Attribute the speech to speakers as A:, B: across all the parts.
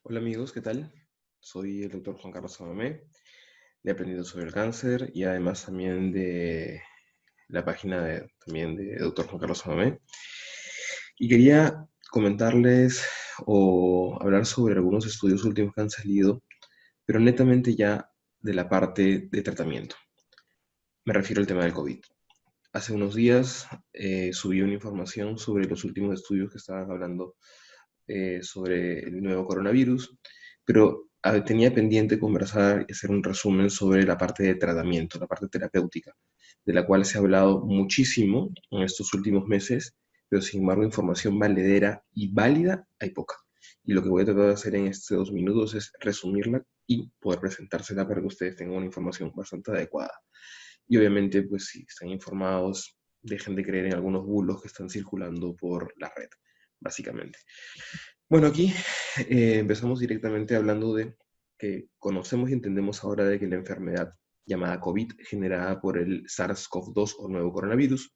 A: Hola amigos, ¿qué tal? Soy el doctor Juan Carlos Amamé. He aprendido sobre el cáncer y además también de la página también de doctor Juan Carlos Amamé. Y quería comentarles o hablar sobre algunos estudios últimos que han salido, pero netamente ya de la parte de tratamiento. Me refiero al tema del COVID. Hace unos días subí una información sobre los últimos estudios que estaban hablando sobre el nuevo coronavirus, pero tenía pendiente conversar y hacer un resumen sobre la parte de tratamiento, la parte terapéutica, de la cual se ha hablado muchísimo en estos últimos meses, pero sin embargo información valedera y válida hay poca. Y lo que voy a tratar de hacer en estos 2 minutos es resumirla y poder presentársela para que ustedes tengan una información bastante adecuada. Y obviamente, pues si están informados, dejen de creer en algunos bulos que están circulando por la red, básicamente. Bueno, aquí empezamos directamente hablando de que conocemos y entendemos ahora de que la enfermedad llamada COVID, generada por el SARS-CoV-2 o nuevo coronavirus,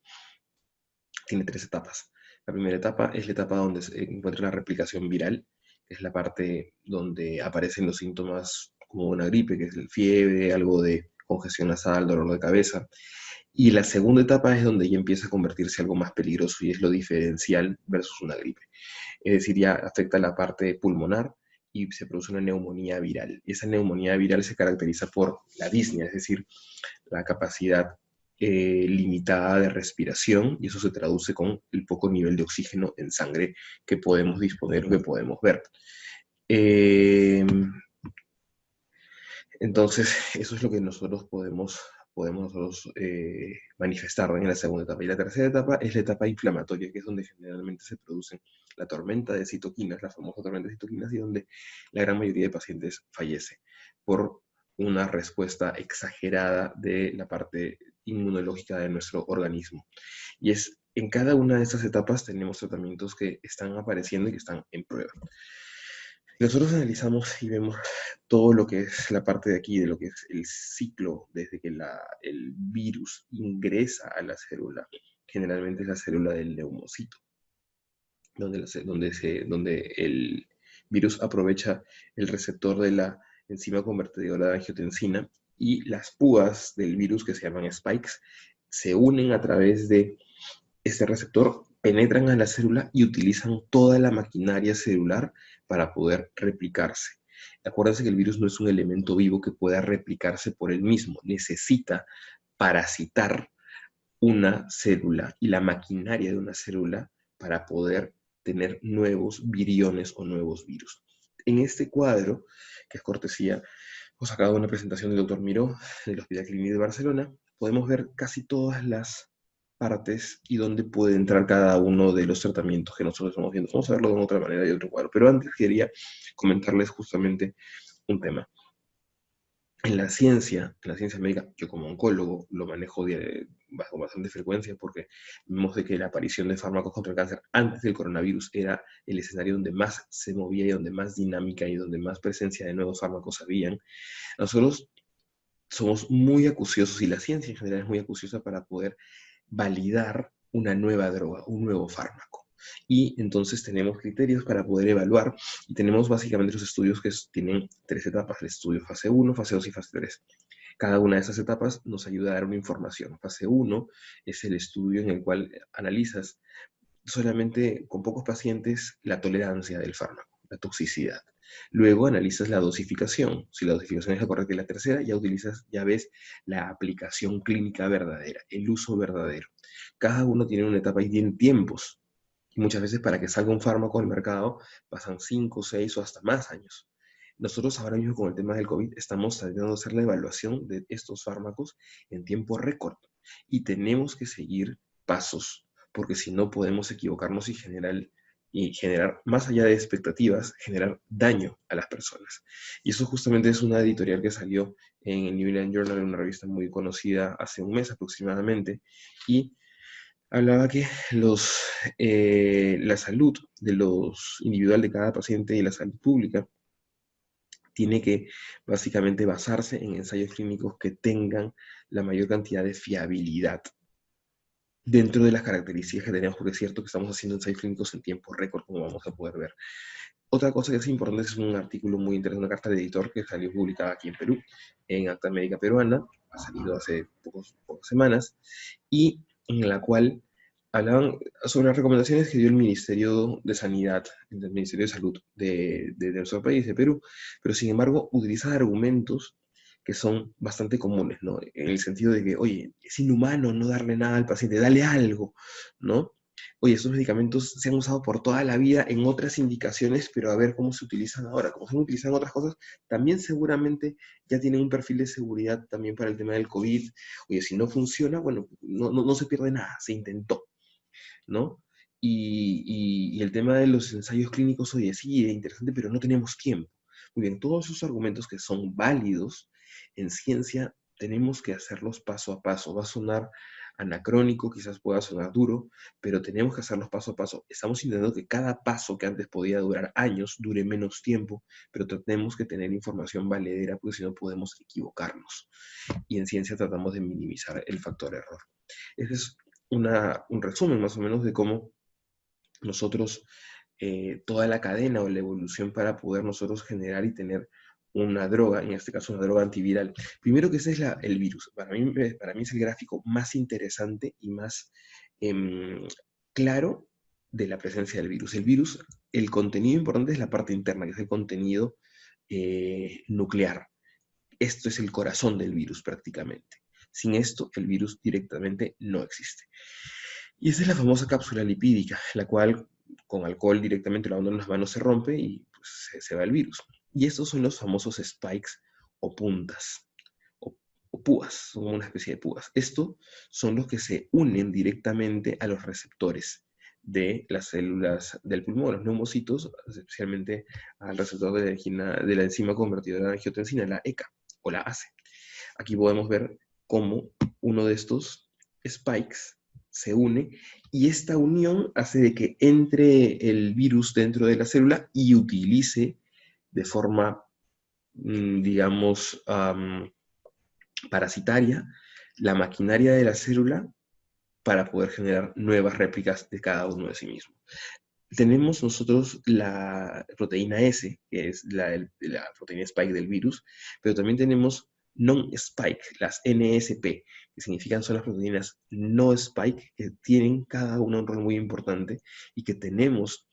A: tiene 3 etapas. La primera etapa es la etapa donde se encuentra la replicación viral, que es la parte donde aparecen los síntomas como una gripe, que es el fiebre, algo de congestión nasal, dolor de cabeza. Y la segunda etapa es donde ya empieza a convertirse en algo más peligroso y es lo diferencial versus una gripe. Es decir, ya afecta la parte pulmonar y se produce una neumonía viral. Y esa neumonía viral se caracteriza por la disnea, es decir, la capacidad limitada de respiración, y eso se traduce con el poco nivel de oxígeno en sangre que podemos disponer o que podemos ver. Eh, entonces, eso es lo que nosotros podemos nosotros, manifestar en la segunda etapa. Y la tercera etapa es la etapa inflamatoria, que es donde generalmente se produce la tormenta de citoquinas, la famosa tormenta de citoquinas, y donde la gran mayoría de pacientes fallece por una respuesta exagerada de la parte inmunológica de nuestro organismo. Y es en cada una de estas etapas tenemos tratamientos que están apareciendo y que están en prueba. Nosotros analizamos y vemos todo lo que es la parte de aquí, de lo que es el ciclo, desde que el virus ingresa a la célula. Generalmente es la célula del neumocito, donde el virus aprovecha el receptor de la enzima convertidora de angiotensina y las púas del virus, que se llaman spikes, se unen a través de este receptor, penetran a la célula y utilizan toda la maquinaria celular para poder replicarse. Acuérdense que el virus no es un elemento vivo que pueda replicarse por él mismo, necesita parasitar una célula y la maquinaria de una célula para poder tener nuevos viriones o nuevos virus. En este cuadro, que es cortesía, os sacado una presentación del doctor Miró del Hospital Clínic de Barcelona, podemos ver casi todas las partes y dónde puede entrar cada uno de los tratamientos que nosotros estamos viendo. Vamos a verlo de otra manera y otro cuadro. Pero antes quería comentarles justamente un tema. En la ciencia médica, yo como oncólogo lo manejo bajo bastante frecuencia porque vemos de que la aparición de fármacos contra el cáncer antes del coronavirus era el escenario donde más se movía y donde más dinámica y donde más presencia de nuevos fármacos habían. Nosotros somos muy acuciosos y la ciencia en general es muy acuciosa para poder validar una nueva droga, un nuevo fármaco. Y entonces tenemos criterios para poder evaluar y tenemos básicamente los estudios que tienen 3 etapas, el estudio fase 1, fase 2 y fase 3. Cada una de esas etapas nos ayuda a dar una información. Fase 1 es el estudio en el cual analizas solamente con pocos pacientes la tolerancia del fármaco, la toxicidad. Luego analizas la dosificación. Si la dosificación es la correcta y la tercera, ya ves la aplicación clínica verdadera, el uso verdadero. Cada uno tiene una etapa y tiene tiempos. Y muchas veces para que salga un fármaco al mercado pasan 5, 6 o hasta más años. Nosotros ahora mismo con el tema del COVID estamos tratando de hacer la evaluación de estos fármacos en tiempo récord y tenemos que seguir pasos porque si no podemos equivocarnos y generar, más allá de expectativas, generar daño a las personas. Y eso justamente es una editorial que salió en el New England Journal, en una revista muy conocida hace un mes aproximadamente, y hablaba que la salud de los individual de cada paciente y la salud pública tiene que básicamente basarse en ensayos clínicos que tengan la mayor cantidad de fiabilidad dentro de las características que tenemos, porque es cierto que estamos haciendo ensayos clínicos en tiempo récord, como vamos a poder ver. Otra cosa que es importante es un artículo muy interesante, una carta de editor que salió publicada aquí en Perú, en Acta Médica Peruana, ha salido hace pocas semanas, y en la cual hablaban sobre las recomendaciones que dio el Ministerio de Sanidad, el Ministerio de Salud de nuestro país, de Perú, pero sin embargo utiliza argumentos que son bastante comunes, ¿no? En el sentido de que, oye, es inhumano no darle nada al paciente, dale algo, ¿no? Oye, estos medicamentos se han usado por toda la vida en otras indicaciones, pero a ver cómo se utilizan ahora. Como se han utilizado en otras cosas, también seguramente ya tienen un perfil de seguridad también para el tema del COVID. Oye, si no funciona, bueno, no se pierde nada, se intentó, ¿no? Y el tema de los ensayos clínicos, oye, sí, es interesante, pero no tenemos tiempo. Muy bien, todos esos argumentos que son válidos en ciencia, tenemos que hacerlos paso a paso. Va a sonar anacrónico, quizás pueda sonar duro, pero tenemos que hacerlos paso a paso. Estamos intentando que cada paso que antes podía durar años, dure menos tiempo, pero tenemos que tener información valedera, porque si no podemos equivocarnos. Y en ciencia tratamos de minimizar el factor error. Ese es un resumen más o menos de cómo nosotros, toda la cadena o la evolución para poder nosotros generar y tener una droga, en este caso una droga antiviral. Primero que ese es el virus. Para mí es el gráfico más interesante y más claro de la presencia del virus. El virus, el contenido importante es la parte interna, que es el contenido nuclear. Esto es el corazón del virus prácticamente. Sin esto, el virus directamente no existe. Y esa es la famosa cápsula lipídica, la cual con alcohol directamente lavando las manos se rompe y pues, se va el virus. Y estos son los famosos spikes o puntas, o púas, son una especie de púas. Estos son los que se unen directamente a los receptores de las células del pulmón, los neumocitos, especialmente al receptor de la enzima convertidora de angiotensina, la ECA o la ACE. Aquí podemos ver cómo uno de estos spikes se une y esta unión hace de que entre el virus dentro de la célula y utilice de forma, digamos, parasitaria la maquinaria de la célula para poder generar nuevas réplicas de cada uno de sí mismo. Tenemos nosotros la proteína S, que es la proteína spike del virus, pero también tenemos non-spike, las NSP, que significan son las proteínas no spike, que tienen cada una un rol muy importante y que tenemos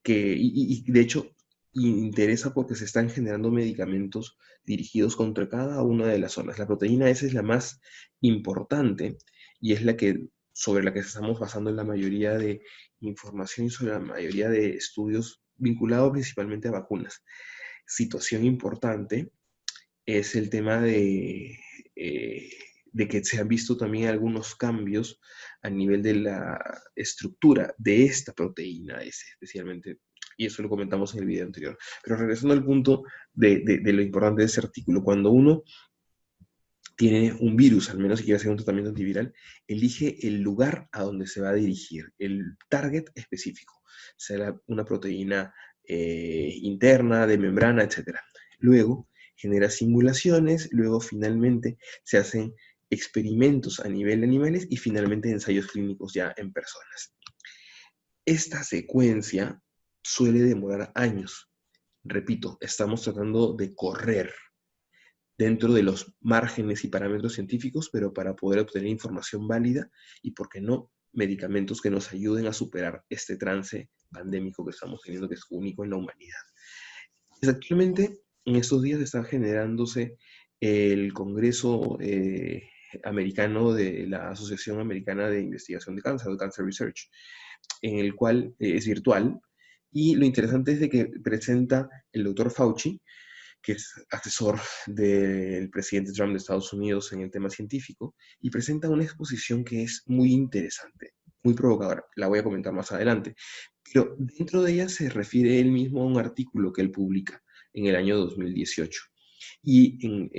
A: y de hecho interesa porque se están generando medicamentos dirigidos contra cada una de las zonas. La proteína S es la más importante y es sobre la que estamos basando en la mayoría de información y sobre la mayoría de estudios vinculados principalmente a vacunas. Situación importante es el tema de que se han visto también algunos cambios a nivel de la estructura de esta proteína S, especialmente, y eso lo comentamos en el video anterior. Pero regresando al punto de lo importante de ese artículo, cuando uno tiene un virus, al menos si quiere hacer un tratamiento antiviral, elige el lugar a donde se va a dirigir, el target específico, sea una proteína interna, de membrana, etc. Luego genera simulaciones, luego finalmente se hacen experimentos a nivel de animales y finalmente ensayos clínicos ya en personas. Esta secuencia suele demorar años. Repito, estamos tratando de correr dentro de los márgenes y parámetros científicos, pero para poder obtener información válida y, ¿por qué no?, medicamentos que nos ayuden a superar este trance pandémico que estamos teniendo, que es único en la humanidad. Actualmente, en estos días está generándose el Congreso americano de la Asociación Americana de Investigación de Cáncer, de Cancer Research, en el cual es virtual, y lo interesante es de que presenta el doctor Fauci, que es asesor del presidente Trump de Estados Unidos en el tema científico, y presenta una exposición que es muy interesante, muy provocadora. La voy a comentar más adelante. Pero dentro de ella se refiere él mismo a un artículo que él publica en el año 2018 y en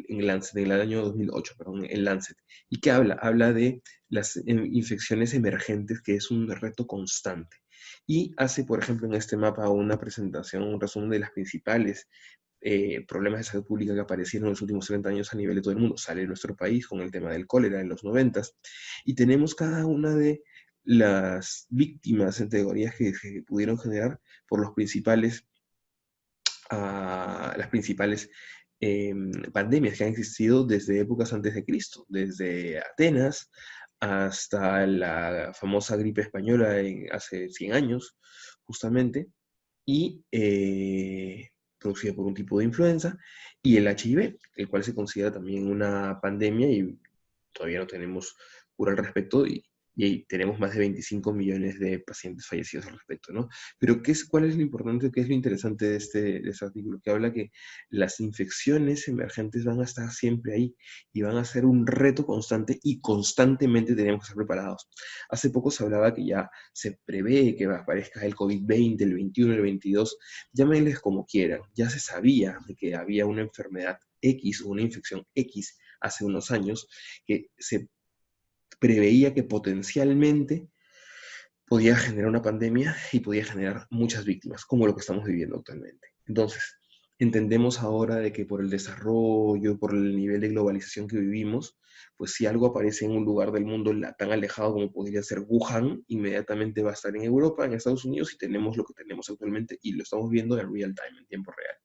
A: el año 2008, perdón, en Lancet. ¿Y qué habla? Habla de las infecciones emergentes, que es un reto constante. Y hace, por ejemplo, en este mapa una presentación, un resumen de las principales problemas de salud pública que aparecieron en los últimos 30 años a nivel de todo el mundo. Sale nuestro país con el tema del cólera en los 90 y tenemos cada una de las víctimas, en teorías que se pudieron generar por las principales pandemias que han existido desde épocas antes de Cristo, desde Atenas hasta la famosa gripe española hace 100 años, justamente, y producida por un tipo de influenza, y el HIV, el cual se considera también una pandemia y todavía no tenemos cura al respecto y ahí tenemos más de 25 millones de pacientes fallecidos al respecto, ¿no? Pero ¿cuál es lo importante, qué es lo interesante de este artículo? Que habla que las infecciones emergentes van a estar siempre ahí y van a ser un reto constante y constantemente tenemos que estar preparados. Hace poco se hablaba que ya se prevé que aparezca el COVID-20, el 21, el 22, llámenles como quieran, ya se sabía de que había una enfermedad X o una infección X hace unos años que se preveía que potencialmente podía generar una pandemia y podía generar muchas víctimas, como lo que estamos viviendo actualmente. Entonces, entendemos ahora de que por el desarrollo, por el nivel de globalización que vivimos, pues si algo aparece en un lugar del mundo tan alejado como podría ser Wuhan, inmediatamente va a estar en Europa, en Estados Unidos, y tenemos lo que tenemos actualmente y lo estamos viendo en real time, en tiempo real.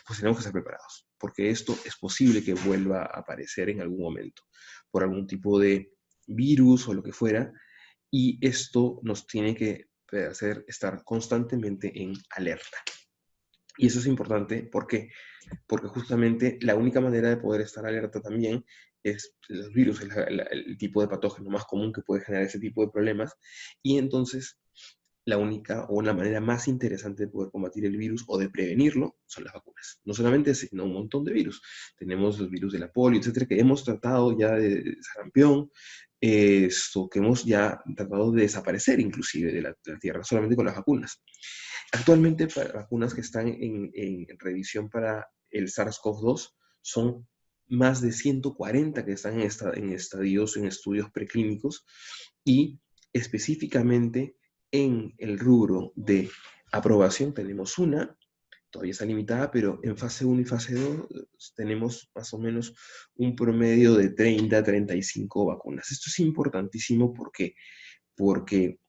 A: Pues tenemos que estar preparados, porque esto es posible que vuelva a aparecer en algún momento, por algún tipo de virus o lo que fuera, y esto nos tiene que hacer estar constantemente en alerta. Y eso es importante, ¿por qué? Porque justamente la única manera de poder estar alerta también es los virus, el tipo de patógeno más común que puede generar ese tipo de problemas, y entonces la única o la manera más interesante de poder combatir el virus o de prevenirlo son las vacunas. No solamente ese, sino un montón de virus. Tenemos los virus de la polio, etcétera, que hemos tratado ya de sarampión, esto que hemos ya tratado de desaparecer inclusive de la Tierra, solamente con las vacunas. Actualmente, para vacunas que están en revisión para el SARS-CoV-2 son más de 140 que están en estadios, en estudios preclínicos, y específicamente en el rubro de aprobación tenemos una, todavía está limitada, pero en fase 1 y fase 2 tenemos más o menos un promedio de 30 a 35 vacunas. Esto es importantísimo porque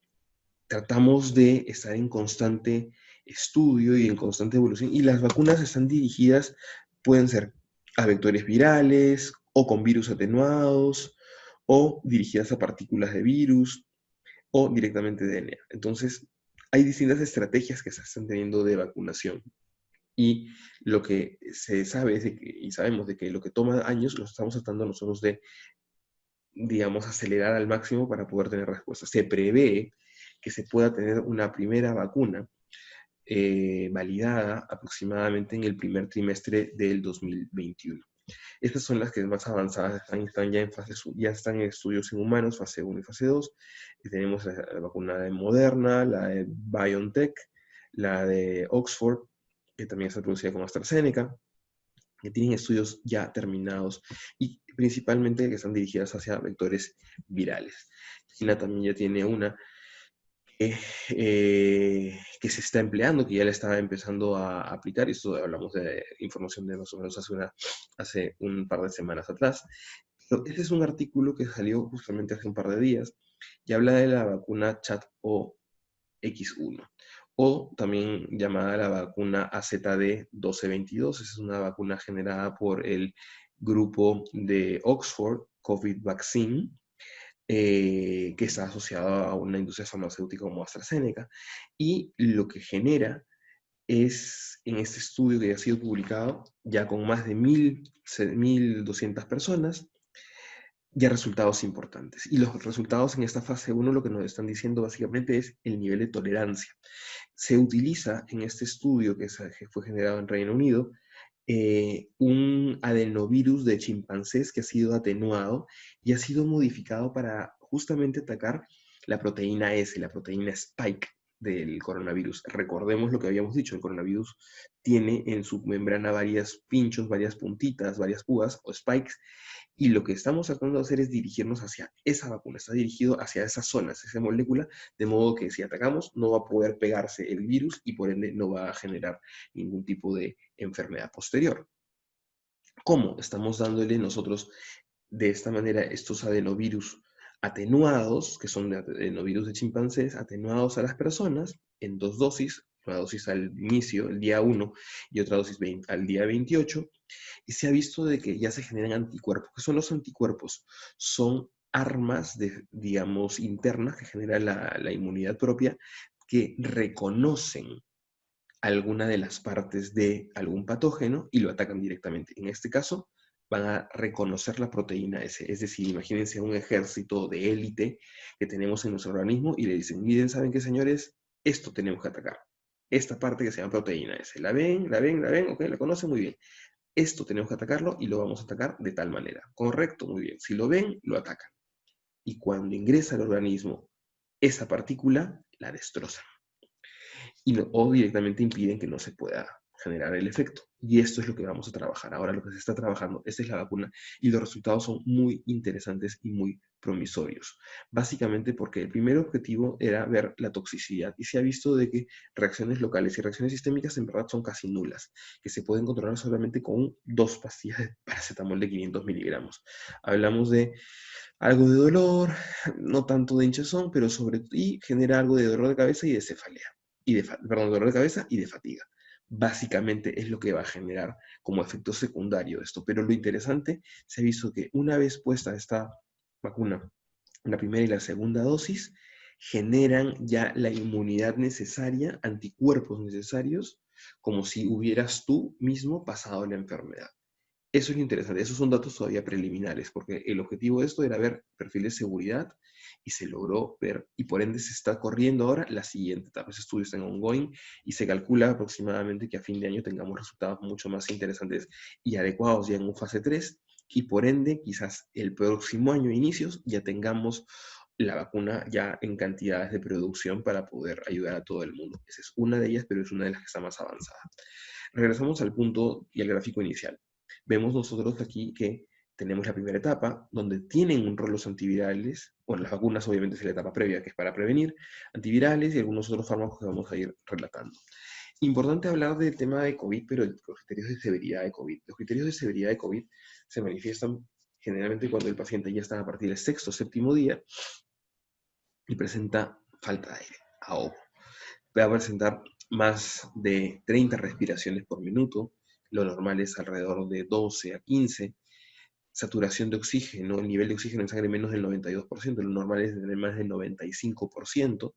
A: tratamos de estar en constante estudio y en constante evolución, y las vacunas están dirigidas, pueden ser a vectores virales o con virus atenuados o dirigidas a partículas de virus o directamente de DNA. Entonces, hay distintas estrategias que se están teniendo de vacunación. Y lo que se sabe es y sabemos de que lo que toma años lo estamos tratando nosotros de, digamos, acelerar al máximo para poder tener respuestas. Se prevé que se pueda tener una primera vacuna validada aproximadamente en el primer trimestre del 2021. Estas son las que más avanzadas están ya en ya están en estudios en humanos, fase 1 y fase 2. Y tenemos la vacuna de Moderna, la de BioNTech, la de Oxford, que también está producida con AstraZeneca, que tienen estudios ya terminados y principalmente que están dirigidas hacia vectores virales. China también ya tiene una que se está empleando, que ya le está empezando a aplicar, y esto hablamos de información de más o menos hace un par de semanas atrás. Pero este es un artículo que salió justamente hace un par de días y habla de la vacuna ChAdOx1, o también llamada la vacuna AZD1222. Es una vacuna generada por el grupo de Oxford COVID Vaccine, que está asociado a una industria farmacéutica como AstraZeneca, y lo que genera es, en este estudio que ya ha sido publicado, ya con más de 1.200 personas, ya resultados importantes. Y los resultados en esta fase 1 lo que nos están diciendo básicamente es el nivel de tolerancia. Se utiliza en este estudio que fue generado en Reino Unido un adenovirus de chimpancés que ha sido atenuado y ha sido modificado para justamente atacar la proteína S, la proteína spike del coronavirus. Recordemos lo que habíamos dicho, el coronavirus tiene en su membrana varios pinchos, varias puntitas, varias púas o spikes, y lo que estamos tratando de hacer es dirigirnos hacia esa vacuna, está dirigido hacia esas zonas, esa molécula, de modo que si atacamos no va a poder pegarse el virus y por ende no va a generar ningún tipo de enfermedad posterior. ¿Cómo estamos dándole nosotros de esta manera estos adenovirus atenuados, que son de adenovirus de chimpancés, atenuados a las personas en 2 dosis, una dosis al inicio, el día 1, y otra dosis al día 28, y se ha visto de que ya se generan anticuerpos. ¿Qué son los anticuerpos? Son armas, digamos, internas que genera la inmunidad propia, que reconocen alguna de las partes de algún patógeno y lo atacan directamente. En este caso, van a reconocer la proteína S. Es decir, imagínense un ejército de élite que tenemos en nuestro organismo y le dicen, miren, ¿saben qué, señores? Esto tenemos que atacar. Esta parte que se llama proteína S. ¿La ven? ¿La ven? ¿La ven? Ok, la conocen muy bien. Esto tenemos que atacarlo y lo vamos a atacar de tal manera. Correcto, muy bien. Si lo ven, lo atacan. Y cuando ingresa al organismo esa partícula, la destrozan o directamente impiden que no se pueda generar el efecto. Y esto es lo que vamos a trabajar. Ahora lo que se está trabajando, esta es la vacuna, y los resultados son muy interesantes y muy promisorios. Básicamente porque el primer objetivo era ver la toxicidad, y se ha visto de que reacciones locales y reacciones sistémicas en verdad son casi nulas, que se pueden controlar solamente con 2 pastillas de paracetamol de 500 miligramos. Hablamos de algo de dolor, no tanto de hinchazón, pero y genera algo de dolor de cabeza y de cefalea perdón, dolor de cabeza y de fatiga. Básicamente es lo que va a generar como efecto secundario esto. Pero lo interesante, se ha visto que una vez puesta esta vacuna, la primera y la segunda dosis, generan ya la inmunidad necesaria, anticuerpos necesarios, como si hubieras tú mismo pasado la enfermedad. Eso es lo interesante, esos son datos todavía preliminares, porque el objetivo de esto era ver perfil de seguridad y se logró ver, y por ende se está corriendo ahora la siguiente etapa. Ese estudio está en ongoing y se calcula aproximadamente que a fin de año tengamos resultados mucho más interesantes y adecuados ya en un fase 3, y por ende quizás el próximo año, inicios, ya tengamos la vacuna ya en cantidades de producción para poder ayudar a todo el mundo. Esa es una de ellas, pero es una de las que está más avanzada. Regresamos al punto y al gráfico inicial. Vemos nosotros aquí que tenemos la primera etapa, donde tienen un rol los antivirales, bueno, las vacunas obviamente es la etapa previa, que es para prevenir, antivirales y algunos otros fármacos que vamos a ir relatando. Importante hablar del tema de COVID, pero de los criterios de severidad de COVID. Los criterios de severidad de COVID se manifiestan generalmente cuando el paciente ya está a partir del 6º o 7º día y presenta falta de aire, ahogo. Va a presentar más de 30 respiraciones por minuto, lo normal es alrededor de 12 a 15, saturación de oxígeno, el nivel de oxígeno en sangre menos del 92%, lo normal es tener más del 95%,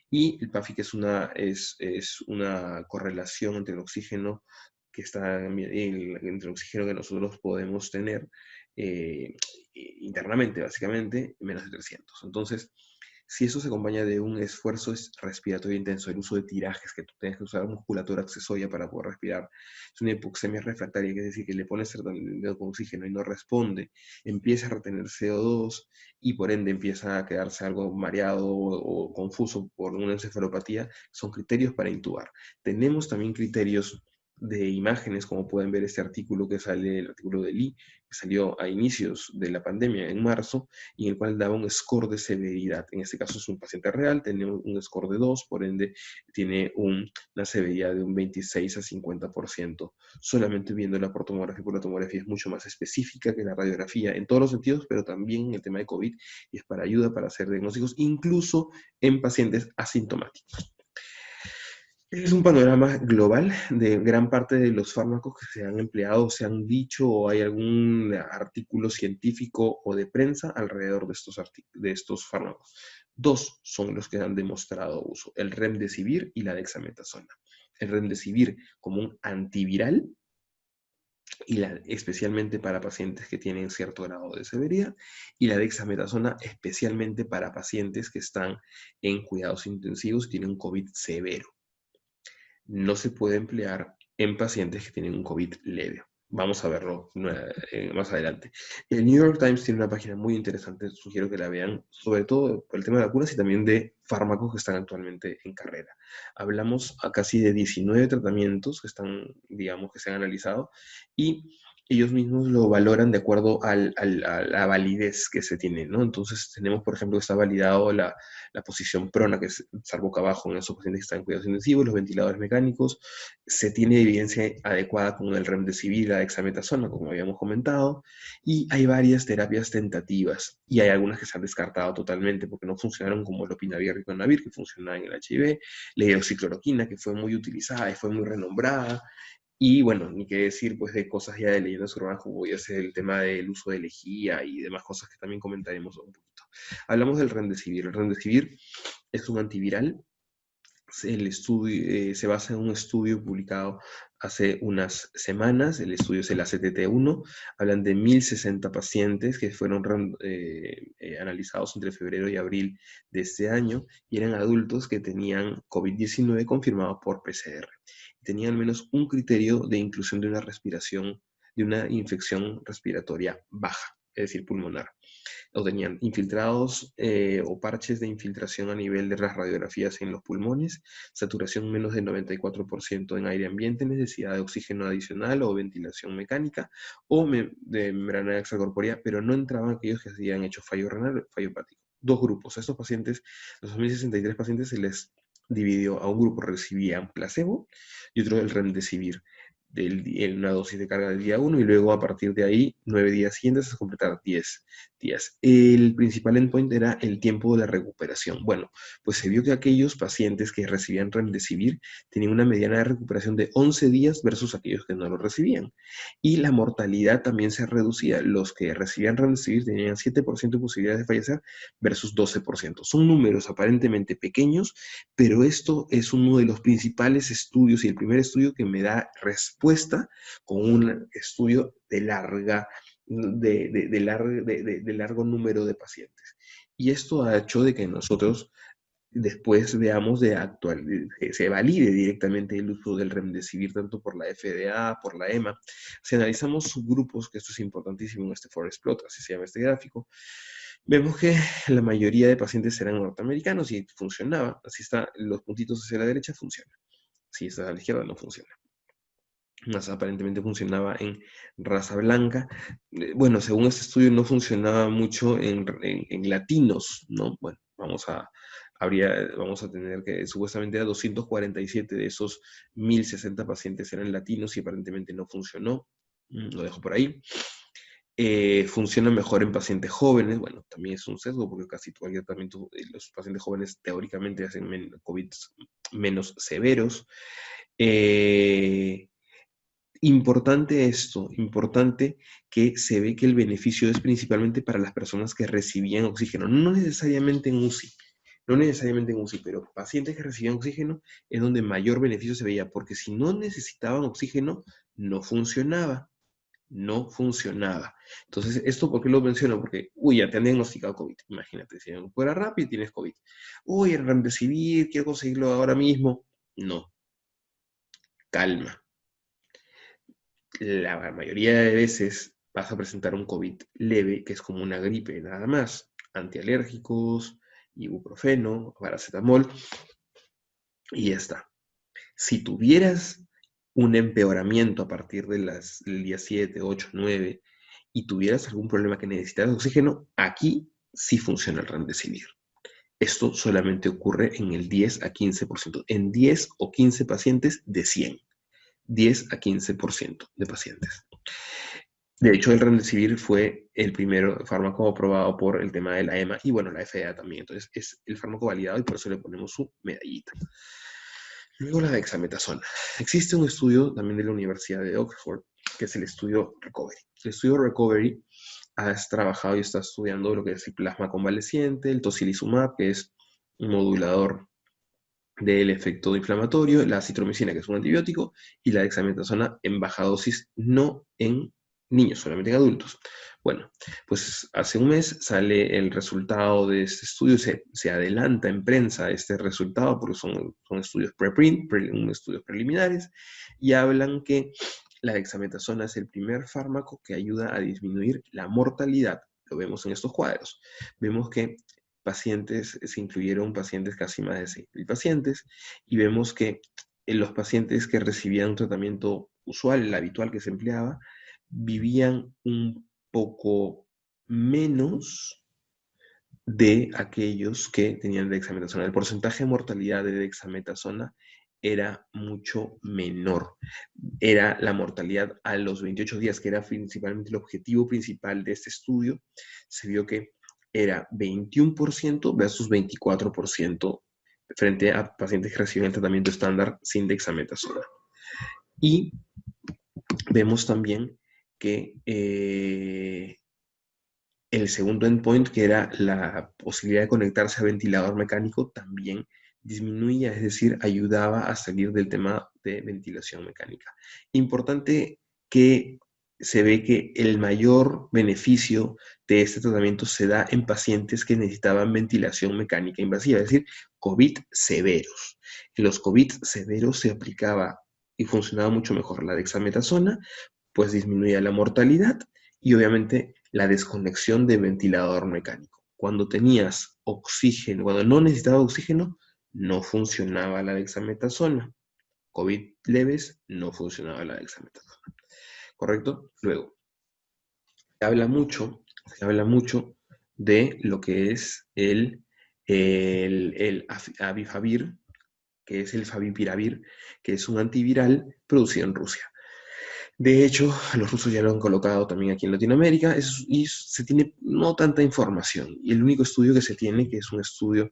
A: y el PAFI, que es una correlación entre el oxígeno que está entre el oxígeno que nosotros podemos tener internamente, básicamente, menos de 300. Entonces, si eso se acompaña de un esfuerzo respiratorio intenso, el uso de tirajes, que tú tienes que usar musculatura accesoria para poder respirar, es una hipoxemia refractaria, que es decir, que le pones tratamiento con oxígeno y no responde, empieza a retener CO2 y por ende empieza a quedarse algo mareado o confuso por una encefalopatía, son criterios para intubar. Tenemos también criterios de imágenes, como pueden ver este artículo que sale, el artículo de Lee, que salió a inicios de la pandemia en marzo, y en el cual daba un score de severidad. En este caso es un paciente real, tiene un score de 2, por ende tiene una severidad de un 26 a 50%, solamente viéndola por tomografía, porque la tomografía es mucho más específica que la radiografía en todos los sentidos, pero también en el tema de COVID, y es para ayuda para hacer diagnósticos, incluso en pacientes asintomáticos. Es un panorama global de gran parte de los fármacos que se han empleado, se han dicho, o hay algún artículo científico o de prensa alrededor de estos fármacos. 2 son los que han demostrado uso, el remdesivir y la dexametasona. El remdesivir como un antiviral, especialmente para pacientes que tienen cierto grado de severidad, y la dexametasona especialmente para pacientes que están en cuidados intensivos y tienen un COVID severo. No se puede emplear en pacientes que tienen un COVID leve. Vamos a verlo más adelante. El New York Times tiene una página muy interesante, sugiero que la vean, sobre todo por el tema de vacunas y también de fármacos que están actualmente en carrera. Hablamos a casi de 19 tratamientos que están, digamos, que se han analizado, y ellos mismos lo valoran de acuerdo a la validez que se tiene, ¿no? Entonces tenemos, por ejemplo, que está validado la posición prona, que es estar boca abajo en esos pacientes que están en cuidados intensivos, los ventiladores mecánicos, se tiene evidencia adecuada con el remdesivir, la dexametasona, como habíamos comentado, y hay varias terapias tentativas, y hay algunas que se han descartado totalmente porque no funcionaron, como el opinavir y ritonavir, que funcionaba en el HIV, la hidroxicloroquina, que fue muy utilizada y fue muy renombrada, y bueno, ni qué decir pues de cosas ya de leyendas urbanas, como voy a hacer el tema del uso de lejía y demás cosas que también comentaremos un poquito. Hablamos del remdesivir. El remdesivir es un antiviral. El estudio se basa en un estudio publicado hace unas semanas. El estudio es el ACTT-1. Hablan de 1060 pacientes que fueron analizados entre febrero y abril de este año, y eran adultos que tenían COVID-19 confirmado por PCR. Tenían al menos un criterio de inclusión de una respiración, de una infección respiratoria baja, es decir, pulmonar, o tenían infiltrados o parches de infiltración a nivel de las radiografías en los pulmones, saturación menos del 94% en aire ambiente, necesidad de oxígeno adicional o ventilación mecánica, o de membrana extracorpórea, pero no entraban aquellos que habían hecho fallo renal o fallo hepático. Dos grupos. A estos pacientes, los 2063 pacientes, se les dividió. A un grupo recibían placebo y otro el remdesivir, una dosis de carga del día 1, y luego a partir de ahí, 9 días siguientes, hasta completar 10 días. El principal endpoint era el tiempo de la recuperación. Bueno, pues se vio que aquellos pacientes que recibían remdesivir tenían una mediana de recuperación de 11 días versus aquellos que no lo recibían. Y la mortalidad también se reducía. Los que recibían remdesivir tenían 7% de posibilidades de fallecer versus 12%. Son números aparentemente pequeños, pero esto es uno de los principales estudios y el primer estudio que me da respuesta con un estudio de largo número de pacientes. Y esto ha hecho de que nosotros después veamos que se valide directamente el uso del remdesivir tanto por la FDA, por la EMA. Si analizamos subgrupos, que esto es importantísimo en este forest plot, así se llama este gráfico, vemos que la mayoría de pacientes eran norteamericanos y funcionaba. Así está, los puntitos hacia la derecha funciona. Si está a la izquierda no funciona. Más aparentemente funcionaba en raza blanca. Bueno, según este estudio no funcionaba mucho en latinos, ¿no? Bueno, vamos a tener que, supuestamente a 247 de esos 1060 pacientes eran latinos y aparentemente no funcionó. Lo dejo por ahí. Funciona mejor en pacientes jóvenes. Bueno, también es un sesgo porque casi cualquier tratamiento, los pacientes jóvenes teóricamente hacen COVID menos severos. Importante que se ve que el beneficio es principalmente para las personas que recibían oxígeno, no necesariamente en UCI, pero pacientes que recibían oxígeno es donde mayor beneficio se veía, porque si no necesitaban oxígeno, no funcionaba. Entonces, ¿esto por qué lo menciono? Porque, ya te han diagnosticado COVID, imagínate, si fuera rápido tienes COVID. El remdesivir, quiero conseguirlo ahora mismo. No, calma. La mayoría de veces vas a presentar un COVID leve, que es como una gripe nada más. Antialérgicos, ibuprofeno, paracetamol, y ya está. Si tuvieras un empeoramiento a partir del día 7, 8, 9, y tuvieras algún problema que necesitas oxígeno, aquí sí funciona el remdesivir. Esto solamente ocurre en el 10 a 15%, en 10 o 15 pacientes de 100. 10 a 15% de pacientes. De hecho, el remdesivir fue el primer fármaco aprobado por el tema de la EMA y bueno, la FDA también. Entonces, es el fármaco validado y por eso le ponemos su medallita. Luego la dexametasona. Existe un estudio también de la Universidad de Oxford, que es el estudio Recovery. El estudio Recovery has trabajado y está estudiando lo que es el plasma convaleciente, el tocilizumab, que es un modulador del efecto inflamatorio, la acitromicina, que es un antibiótico, y la dexametasona en baja dosis, no en niños, solamente en adultos. Bueno, pues hace un mes sale el resultado de este estudio, se adelanta en prensa este resultado, porque son estudios preprint, estudios preliminares, y hablan que la dexametasona es el primer fármaco que ayuda a disminuir la mortalidad. Lo vemos en estos cuadros. Vemos que se incluyeron pacientes, casi más de 6.000 pacientes, y vemos que en los pacientes que recibían un tratamiento usual, el habitual que se empleaba, vivían un poco menos de aquellos que tenían dexametasona. El porcentaje de mortalidad de dexametasona era mucho menor. Era la mortalidad a los 28 días, que era principalmente el objetivo principal de este estudio. Se vio que era 21% versus 24% frente a pacientes que reciben el tratamiento estándar sin dexametasona. Y vemos también que el segundo endpoint, que era la posibilidad de conectarse a ventilador mecánico, también disminuía, es decir, ayudaba a salir del tema de ventilación mecánica. Importante que se ve que el mayor beneficio de este tratamiento se da en pacientes que necesitaban ventilación mecánica invasiva, es decir, COVID severos. En los COVID severos se aplicaba y funcionaba mucho mejor la dexametasona, pues disminuía la mortalidad y obviamente la desconexión de ventilador mecánico. Cuando tenías oxígeno, cuando no necesitabas oxígeno, no funcionaba la dexametasona. COVID leves, no funcionaba la dexametasona. ¿Correcto? Luego, se habla mucho de lo que es el Avifavir, que es el Favipiravir, que es un antiviral producido en Rusia. De hecho, los rusos ya lo han colocado también aquí en Latinoamérica y se tiene no tanta información. Y el único estudio que se tiene, que es un estudio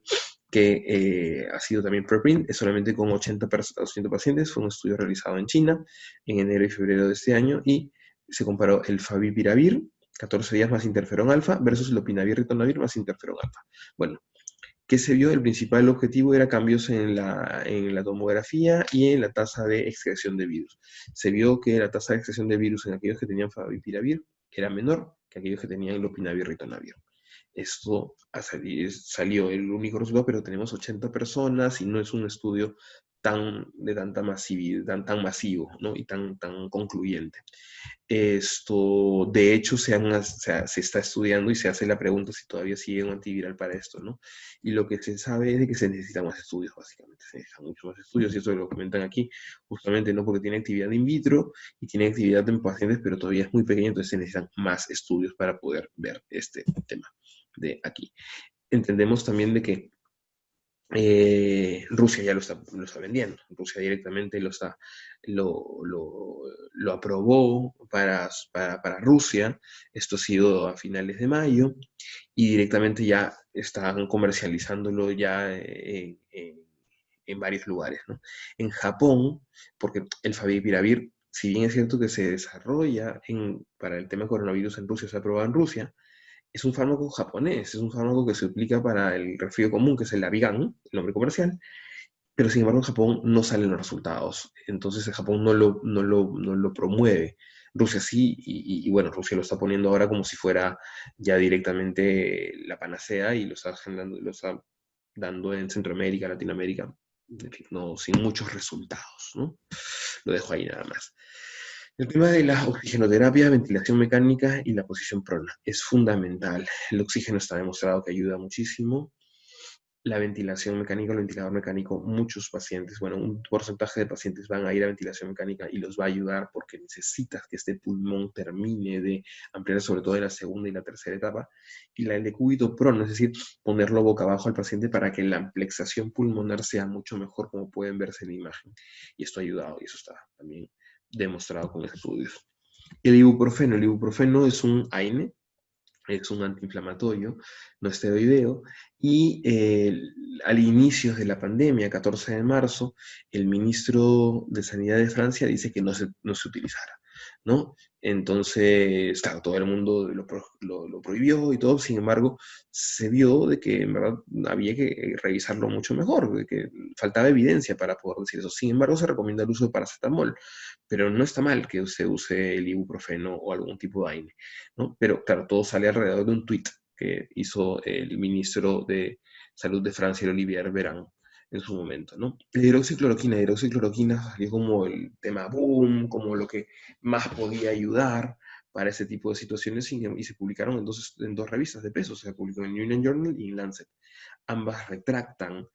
A: que ha sido también preprint, es solamente con 80 pacientes. Fue un estudio realizado en China en enero y febrero de este año y se comparó el favipiravir, 14 días más interferón alfa, versus el lopinavir ritonavir más interferón alfa. Bueno, ¿qué se vio? El principal objetivo era cambios en la tomografía y en la tasa de excreción de virus. Se vio que la tasa de excreción de virus en aquellos que tenían favipiravir era menor que aquellos que tenían lopinavir ritonavir. Esto salió el único resultado, pero tenemos 80 personas y no es un estudio de tanta masividad, tan masivo, ¿no? Y tan concluyente. Esto, de hecho, se está estudiando y se hace la pregunta si todavía sigue un antiviral para esto, ¿no? Y lo que se sabe es de que se necesitan más estudios, básicamente. Se necesitan muchos más estudios y eso lo comentan aquí, justamente, ¿no? Porque tiene actividad in vitro y tiene actividad en pacientes, pero todavía es muy pequeño, entonces se necesitan más estudios para poder ver este tema de aquí. Entendemos también de que Rusia ya lo está vendiendo. Rusia directamente lo aprobó para Rusia. Esto ha sido a finales de mayo y directamente ya están comercializándolo ya en varios lugares, ¿no? En Japón, porque el favipiravir, si bien es cierto que se desarrolla para el tema coronavirus en Rusia, se ha aprobado en Rusia, es un fármaco japonés, es un fármaco que se aplica para el resfrío común, que es el Avigan, el nombre comercial, pero sin embargo en Japón no salen los resultados. Entonces en Japón no lo promueve. Rusia sí, y bueno, Rusia lo está poniendo ahora como si fuera ya directamente la panacea y lo está dando en Centroamérica, Latinoamérica, en fin, no, sin muchos resultados, ¿no? Lo dejo ahí nada más. El tema de la oxigenoterapia, ventilación mecánica y la posición prona es fundamental. El oxígeno está demostrado que ayuda muchísimo. La ventilación mecánica, el ventilador mecánico, muchos pacientes, bueno, un porcentaje de pacientes van a ir a ventilación mecánica y los va a ayudar porque necesitas que este pulmón termine de ampliar, sobre todo en la segunda y la tercera etapa. Y el decúbito prono, es decir, ponerlo boca abajo al paciente para que la amplexación pulmonar sea mucho mejor, como pueden verse en la imagen. Y esto ha ayudado y eso está también demostrado con estudios. El ibuprofeno es un AINE, es un antiinflamatorio no esteroideo, y al inicio de la pandemia, 14 de marzo, el ministro de Sanidad de Francia dice que no se utilizara, ¿no? Entonces, claro, todo el mundo lo prohibió y todo, sin embargo, se vio de que en verdad había que revisarlo mucho mejor, de que faltaba evidencia para poder decir eso. Sin embargo, se recomienda el uso de paracetamol, pero no está mal que se use el ibuprofeno o algún tipo de AINE, ¿no? Pero claro, todo sale alrededor de un tuit que hizo el ministro de Salud de Francia, Olivier Véran, en su momento, ¿no? La hidroxicloroquina salió como el tema boom, como lo que más podía ayudar para ese tipo de situaciones y se publicaron en dos revistas de peso, se publicó en New England Journal y en Lancet. Ambas retractan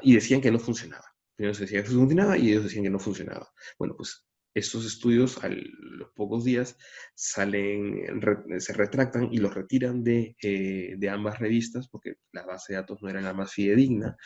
A: y decían que no funcionaba. Primero se decía que funcionaba y ellos decían que no funcionaba. Bueno, pues Estos estudios a los pocos días se retractan y los retiran de ambas revistas porque la base de datos no era la más fidedigna.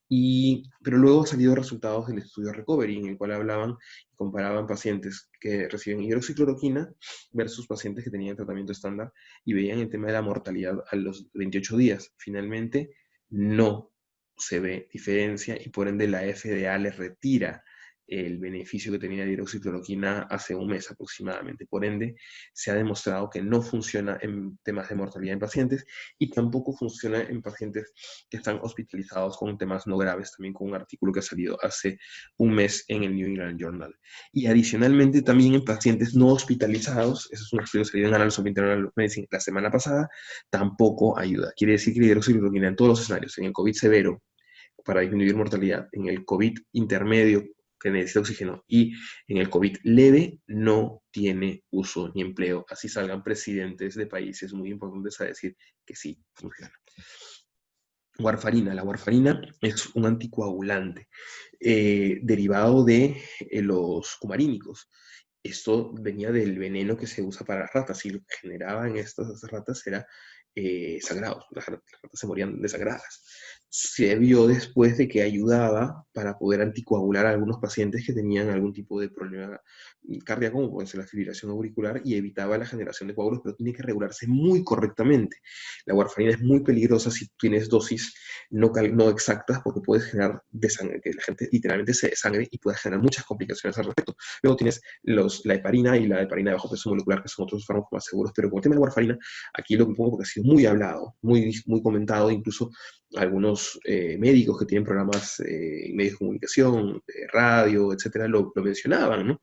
A: Pero luego han salido resultados del estudio Recovery, en el cual hablaban y comparaban pacientes que reciben hidroxicloroquina versus pacientes que tenían tratamiento estándar y veían el tema de la mortalidad a los 28 días. Finalmente, no se ve diferencia y por ende la FDA le retira el beneficio que tenía la hidroxicloroquina hace un mes aproximadamente. Por ende, se ha demostrado que no funciona en temas de mortalidad en pacientes y tampoco funciona en pacientes que están hospitalizados con temas no graves, también con un artículo que ha salido hace un mes en el New England Journal. Y adicionalmente también en pacientes no hospitalizados, eso es un estudio que salió en Annals of Internal Medicine la semana pasada, tampoco ayuda. Quiere decir que la hidroxicloroquina en todos los escenarios, en el COVID severo, para disminuir mortalidad, en el COVID intermedio, que necesita oxígeno, y en el COVID leve, no tiene uso ni empleo. Así salgan presidentes de países muy importantes a decir que sí funciona. Warfarina. La warfarina es un anticoagulante derivado de los cumarínicos. Esto venía del veneno que se usa para ratas y lo que generaba en estas ratas era sangrados. Las ratas se morían desangradas. Se vio después de que ayudaba para poder anticoagular a algunos pacientes que tenían algún tipo de problema cardíaco, como puede ser la fibrilación auricular, y evitaba la generación de coágulos, pero tiene que regularse muy correctamente. La warfarina es muy peligrosa si tienes dosis no exactas, porque puedes generar que la gente literalmente se desangre y puede generar muchas complicaciones al respecto. Luego tienes la heparina y la heparina de bajo peso molecular, que son otros fármacos más seguros, pero con el tema de la warfarina, aquí lo que pongo porque ha sido muy hablado, muy comentado, incluso algunos médicos que tienen programas en medios de comunicación, radio, etcétera, lo mencionaban, ¿no?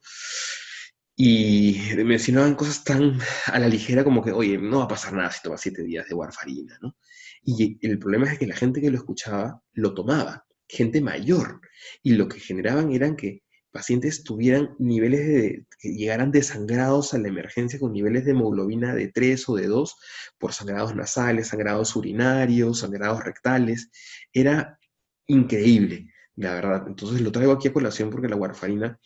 A: Y mencionaban cosas tan a la ligera como que, oye, no va a pasar nada si tomas 7 días de warfarina, ¿no? Y el problema es que la gente que lo escuchaba lo tomaba, gente mayor, y lo que generaban eran que pacientes tuvieran que llegaran desangrados a la emergencia con niveles de hemoglobina de 3 o de 2 por sangrados nasales, sangrados urinarios, sangrados rectales. Era increíble, la verdad. Entonces lo traigo aquí a colación porque la warfarina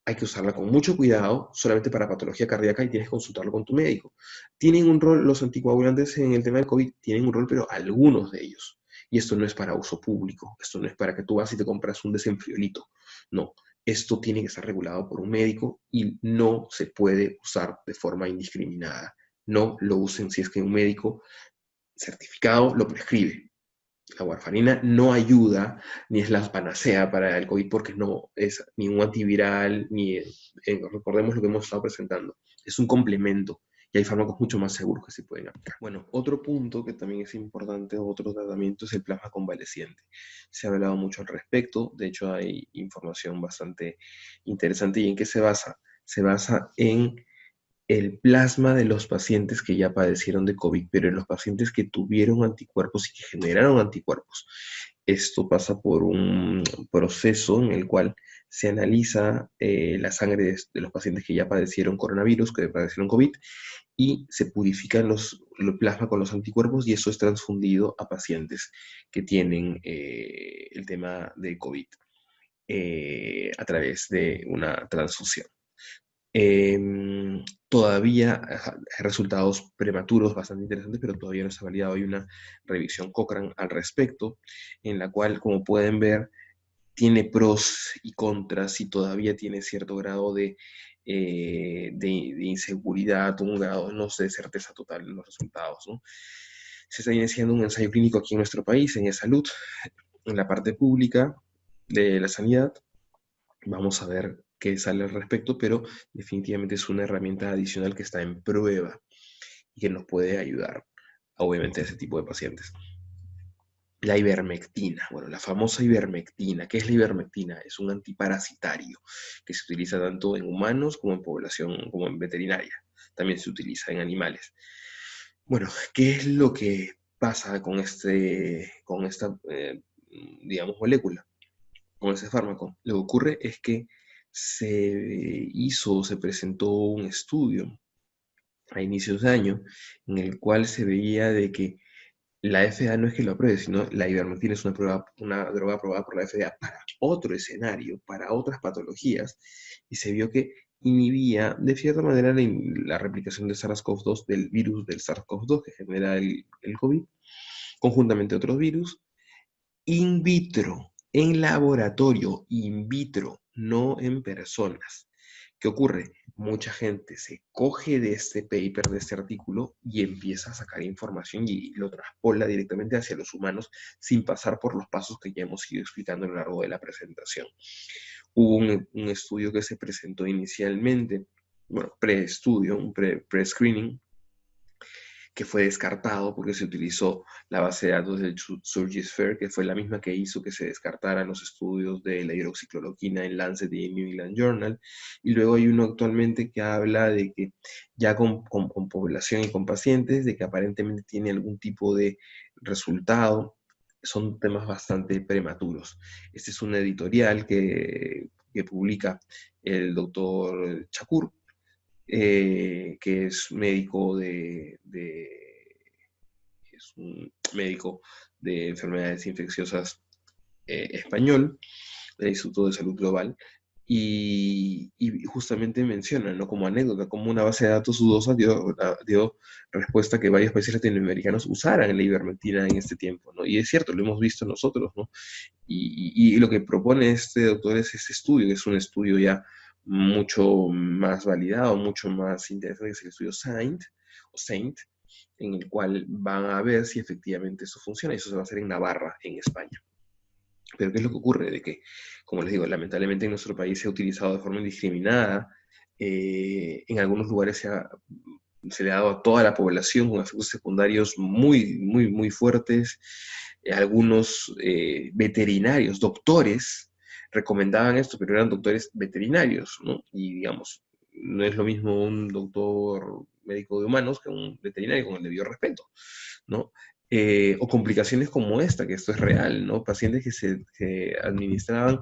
A: hay que usarla con mucho cuidado, solamente para patología cardíaca y tienes que consultarlo con tu médico. ¿Tienen un rol los anticoagulantes en el tema del COVID? Tienen un rol, pero algunos de ellos. Y esto no es para uso público, esto no es para que tú vas y te compras un desenfriolito. No, esto tiene que estar regulado por un médico y no se puede usar de forma indiscriminada. No lo usen si es que un médico certificado lo prescribe. La warfarina no ayuda ni es la panacea para el COVID porque no es ni un antiviral, recordemos lo que hemos estado presentando, es un complemento y hay fármacos mucho más seguros que se pueden aplicar. Bueno, otro punto que también es importante, otro tratamiento es el plasma convaleciente. Se ha hablado mucho al respecto, de hecho hay información bastante interesante. ¿Y en qué se basa? Se basa en el plasma de los pacientes que ya padecieron de COVID, pero en los pacientes que tuvieron anticuerpos y que generaron anticuerpos. Esto pasa por un proceso en el cual se analiza la sangre de los pacientes que ya padecieron coronavirus, que padecieron COVID, y se purifican los plasma con los anticuerpos y eso es transfundido a pacientes que tienen el tema de COVID a través de una transfusión. Todavía hay resultados prematuros bastante interesantes, pero todavía no se ha validado. Hay una revisión Cochrane al respecto, en la cual, como pueden ver, tiene pros y contras y todavía tiene cierto grado de inseguridad, un grado, no sé, de certeza total en los resultados, ¿no? Se está iniciando un ensayo clínico aquí en nuestro país, en salud, en la parte pública de la sanidad. Vamos a ver qué sale al respecto, pero definitivamente es una herramienta adicional que está en prueba y que nos puede ayudar, obviamente, a ese tipo de pacientes. La ivermectina, bueno, la famosa ivermectina. ¿Qué es la ivermectina? Es un antiparasitario que se utiliza tanto en humanos como en población, como en veterinaria. También se utiliza en animales. Bueno, ¿qué es lo que pasa con esta, digamos, molécula? Con ese fármaco. Lo que ocurre es que se presentó un estudio a inicios de año en el cual se veía de que la FDA no es que lo apruebe, sino la ivermectina es una droga aprobada por la FDA para otro escenario, para otras patologías, y se vio que inhibía de cierta manera la replicación de SARS-CoV-2, del virus del SARS-CoV-2 que genera el COVID, conjuntamente a otros virus, in vitro, en laboratorio, in vitro, no en personas. ¿Qué ocurre? Mucha gente se coge de este paper, de este artículo, y empieza a sacar información y lo traspola directamente hacia los humanos sin pasar por los pasos que ya hemos ido explicando a lo largo de la presentación. Hubo un estudio que se presentó inicialmente, bueno, pre-estudio, un pre-screening, que fue descartado porque se utilizó la base de datos del Surgisphere, que fue la misma que hizo que se descartaran los estudios de la hidroxicloroquina en Lancet y en New England Journal. Y luego hay uno actualmente que habla de que ya con población y con pacientes, de que aparentemente tiene algún tipo de resultado. Son temas bastante prematuros. Este es un editorial que publica el doctor Chakur, que es médico es un médico de enfermedades infecciosas español, del Instituto de Salud Global, y justamente menciona, ¿no? Como anécdota, como una base de datos dudosa dio respuesta a que varios países latinoamericanos usaran la ivermectina en este tiempo, ¿no? Y es cierto, lo hemos visto nosotros, ¿no? Y lo que propone este doctor es este estudio, que es un estudio ya mucho más validado, mucho más interesante, que es el estudio SAINT, en el cual van a ver si efectivamente eso funciona, y eso se va a hacer en Navarra, en España. Pero ¿qué es lo que ocurre? De que, como les digo, lamentablemente en nuestro país se ha utilizado de forma indiscriminada, en algunos lugares se le ha dado a toda la población con efectos secundarios muy, muy, muy fuertes. Algunos veterinarios, doctores, recomendaban esto, pero eran doctores veterinarios, ¿no? Y digamos, no es lo mismo un doctor médico de humanos que un veterinario, con el debido respeto, ¿no? O complicaciones como esta, que esto es real, ¿no? Pacientes que administraban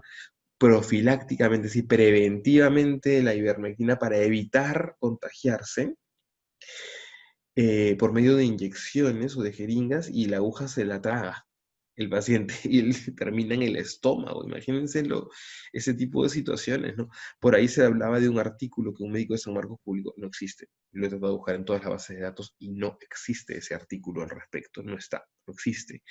A: profilácticamente, sí, preventivamente la ivermectina para evitar contagiarse, por medio de inyecciones o de jeringas, y la aguja se la traga el paciente y él termina en el estómago. Imagínense ese tipo de situaciones, ¿no? Por ahí se hablaba de un artículo que un médico de San Marcos publicó. No existe. Lo he tratado de buscar en todas las bases de datos y no existe ese artículo al respecto. No está, no existe.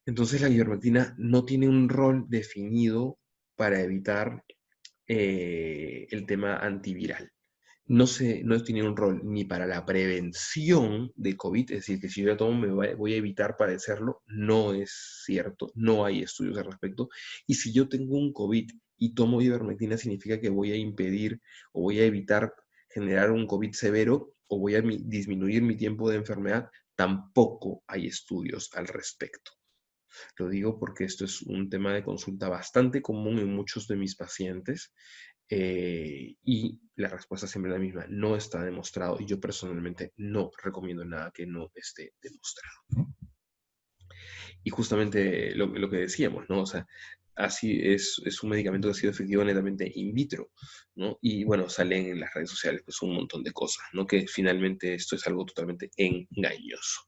A: Entonces la ivermectina no tiene un rol definido para evitar el tema antiviral. No tiene un rol ni para la prevención de COVID, es decir, que si yo la tomo voy a evitar padecerlo. No es cierto, no hay estudios al respecto. Y si yo tengo un COVID y tomo ivermectina, significa que voy a impedir o voy a evitar generar un COVID severo o voy a disminuir mi tiempo de enfermedad. Tampoco hay estudios al respecto. Lo digo porque esto es un tema de consulta bastante común en muchos de mis pacientes, y la respuesta siempre es la misma: no está demostrado, y yo personalmente no recomiendo nada que no esté demostrado. Y justamente lo que decíamos, ¿no? O sea, así es un medicamento que ha sido efectivo netamente in vitro, ¿no? Y bueno, salen en las redes sociales pues un montón de cosas, ¿no? Que finalmente esto es algo totalmente engañoso.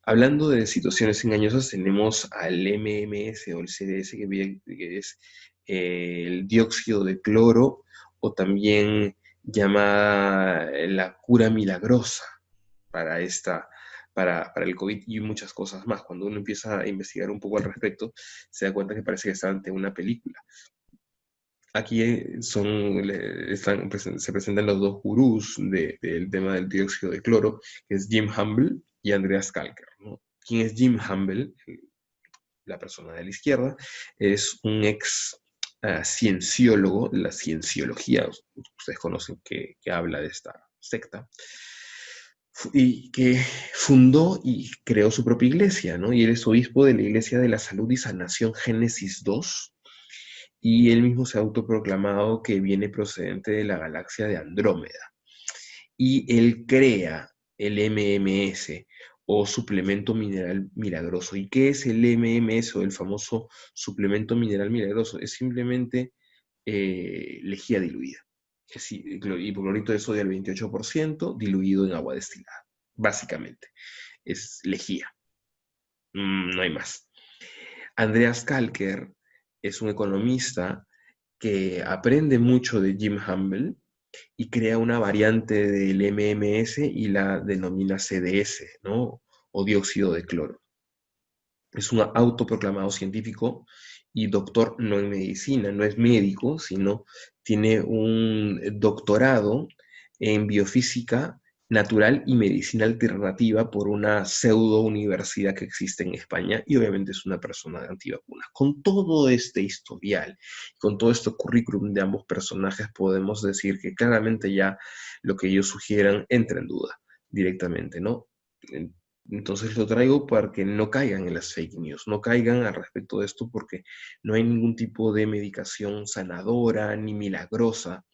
A: Hablando de situaciones engañosas, tenemos al MMS o el CDS, que es el dióxido de cloro, o también llamada la cura milagrosa para para el COVID, y muchas cosas más. Cuando uno empieza a investigar un poco al respecto, se da cuenta que parece que está ante una película. Aquí se presentan los dos gurús del tema del dióxido de cloro, que es Jim Humble y Andreas Kalker, ¿no? ¿Quién es Jim Humble? La persona de la izquierda es un ex cienciólogo de la cienciología, ustedes conocen que habla de esta secta, y que fundó y creó su propia iglesia, ¿no? Y él es obispo de la Iglesia de la Salud y Sanación Génesis 2, y él mismo se ha autoproclamado que viene procedente de la galaxia de Andrómeda. Y él crea el MMS, o suplemento mineral milagroso. ¿Y qué es el MMS, o el famoso suplemento mineral milagroso? Es simplemente lejía diluida. Es hipoclorito de sodio al 28% diluido en agua destilada. Básicamente, es lejía. No hay más. Andreas Kalker es un economista que aprende mucho de Jim Humble y crea una variante del MMS y la denomina CDS, ¿no? O dióxido de cloro. Es un autoproclamado científico y doctor no en medicina, no es médico, sino tiene un doctorado en biofísica natural y medicina alternativa por una pseudo universidad que existe en España y obviamente es una persona de antivacunas. Con todo este historial, con todo este currículum de ambos personajes, podemos decir que claramente ya lo que ellos sugieran entra en duda directamente, ¿no? Entonces lo traigo para que no caigan en las fake news, no caigan al respecto de esto porque no hay ningún tipo de medicación sanadora ni milagrosa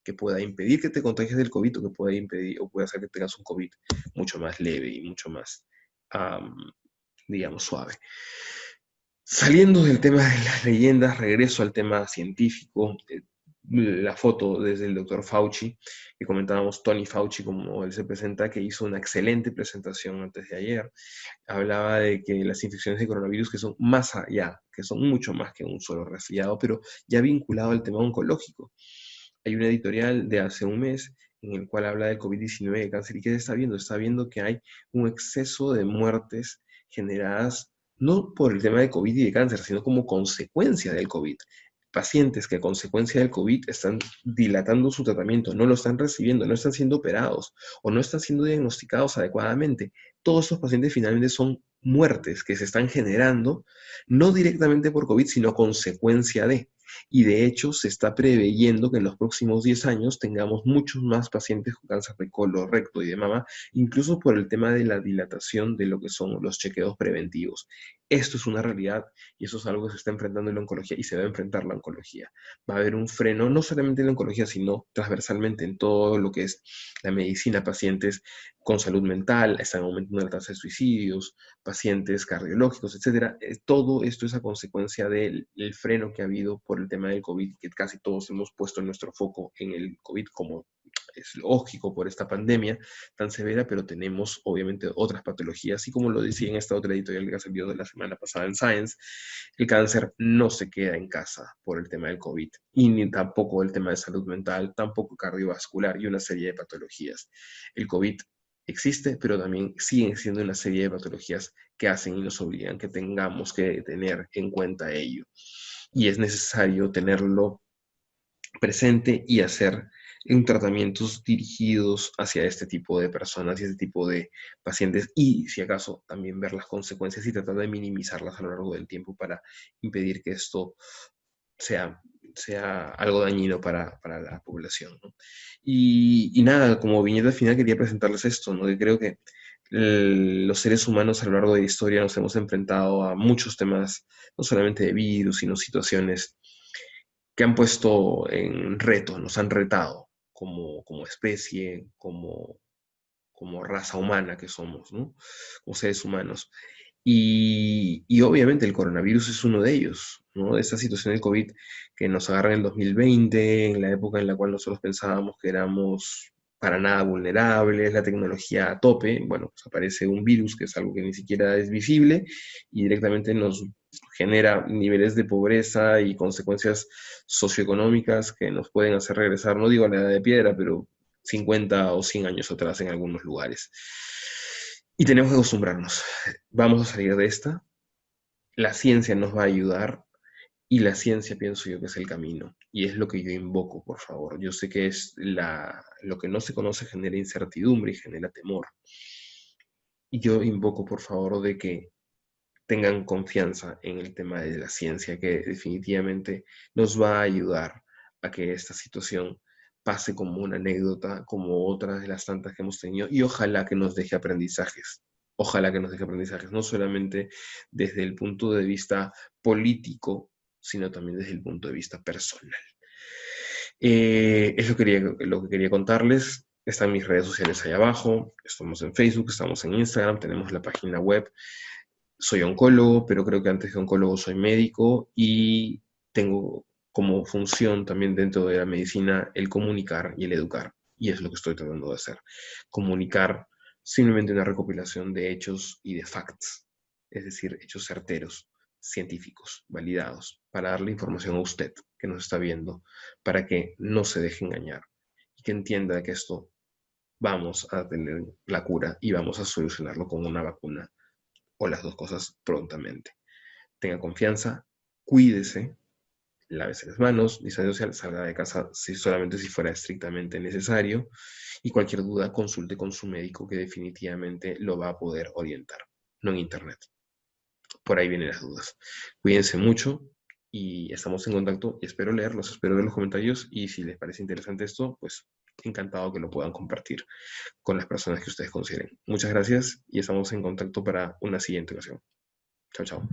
A: que pueda impedir que te contagies del COVID o que pueda impedir o pueda hacer que tengas un COVID mucho más leve y mucho más, um, digamos, suave. Saliendo del tema de las leyendas, regreso al tema científico. La foto desde el doctor Fauci, que comentábamos, Tony Fauci, como él se presenta, que hizo una excelente presentación antes de ayer. Hablaba de que las infecciones de coronavirus que son más allá, que son mucho más que un solo resfriado, pero ya vinculado al tema oncológico. Hay una editorial de hace un mes en el cual habla del COVID-19 de cáncer y ¿qué se está viendo? Está viendo que hay un exceso de muertes generadas no por el tema de COVID y de cáncer, sino como consecuencia del COVID. Pacientes que a consecuencia del COVID están dilatando su tratamiento, no lo están recibiendo, no están siendo operados o no están siendo diagnosticados adecuadamente. Todos estos pacientes finalmente son muertes que se están generando no directamente por COVID, sino a consecuencia de. Y de hecho se está preveyendo que en los próximos 10 años tengamos muchos más pacientes con cáncer de colon, recto y de mama, incluso por el tema de la dilatación de lo que son los chequeos preventivos. Esto es una realidad y eso es algo que se está enfrentando en la oncología y se va a enfrentar la oncología. Va a haber un freno no solamente en la oncología, sino transversalmente en todo lo que es la medicina, pacientes con salud mental, están aumentando la tasa de suicidios, pacientes cardiológicos, etcétera. Todo esto es a consecuencia del freno que ha habido por el tema del COVID, que casi todos hemos puesto nuestro foco en el COVID como es lógico por esta pandemia tan severa, pero tenemos obviamente otras patologías, y como lo decía en esta otra editorial que ha salido de la semana pasada en Science, el cáncer no se queda en casa por el tema del COVID, y ni tampoco el tema de salud mental, tampoco cardiovascular y una serie de patologías. El COVID existe, pero también siguen siendo una serie de patologías que hacen y nos obligan que tengamos que tener en cuenta ello. Y es necesario tenerlo presente y hacer tratamientos dirigidos hacia este tipo de personas y este tipo de pacientes y, si acaso, también ver las consecuencias y tratar de minimizarlas a lo largo del tiempo para impedir que esto sea, sea algo dañino para la población, ¿no? Y nada, como viñeta final quería presentarles esto, ¿no? Que creo que los seres humanos a lo largo de la historia nos hemos enfrentado a muchos temas, no solamente de virus, sino situaciones que han puesto en reto, nos han retado como especie, como raza humana que somos, ¿no? Como seres humanos. Y obviamente el coronavirus es uno de ellos, ¿no? Esta situación del COVID que nos agarra en el 2020, en la época en la cual nosotros pensábamos que éramos para nada vulnerables, la tecnología a tope, bueno, pues aparece un virus que es algo que ni siquiera es visible y directamente nos genera niveles de pobreza y consecuencias socioeconómicas que nos pueden hacer regresar, no digo a la edad de piedra, pero 50 o 100 años atrás en algunos lugares. Y tenemos que acostumbrarnos. Vamos a salir de esta. La ciencia nos va a ayudar y la ciencia pienso yo que es el camino. Y es lo que yo invoco, por favor. Yo sé que es lo que no se conoce genera incertidumbre y genera temor. Y yo invoco, por favor, de que tengan confianza en el tema de la ciencia, que definitivamente nos va a ayudar a que esta situación pase como una anécdota, como otras de las tantas que hemos tenido, y ojalá que nos deje aprendizajes. Ojalá que nos deje aprendizajes, no solamente desde el punto de vista político, sino también desde el punto de vista personal. Es lo que quería contarles. Están mis redes sociales ahí abajo. Estamos en Facebook, estamos en Instagram, tenemos la página web. Soy oncólogo, pero creo que antes de oncólogo soy médico y tengo como función también dentro de la medicina el comunicar y el educar. Y es lo que estoy tratando de hacer. Comunicar simplemente una recopilación de hechos y de facts, es decir, hechos certeros, científicos, validados, para darle información a usted que nos está viendo, para que no se deje engañar y que entienda que esto vamos a tener la cura y vamos a solucionarlo con una vacuna o las dos cosas prontamente. Tenga confianza, cuídese, lávese las manos, distancia social, salga de casa solamente si fuera estrictamente necesario y cualquier duda consulte con su médico que definitivamente lo va a poder orientar, no en internet. Por ahí vienen las dudas. Cuídense mucho y estamos en contacto y espero leerlos, espero ver los comentarios y si les parece interesante esto, pues encantado que lo puedan compartir con las personas que ustedes consideren. Muchas gracias y estamos en contacto para una siguiente ocasión. Chao, chao.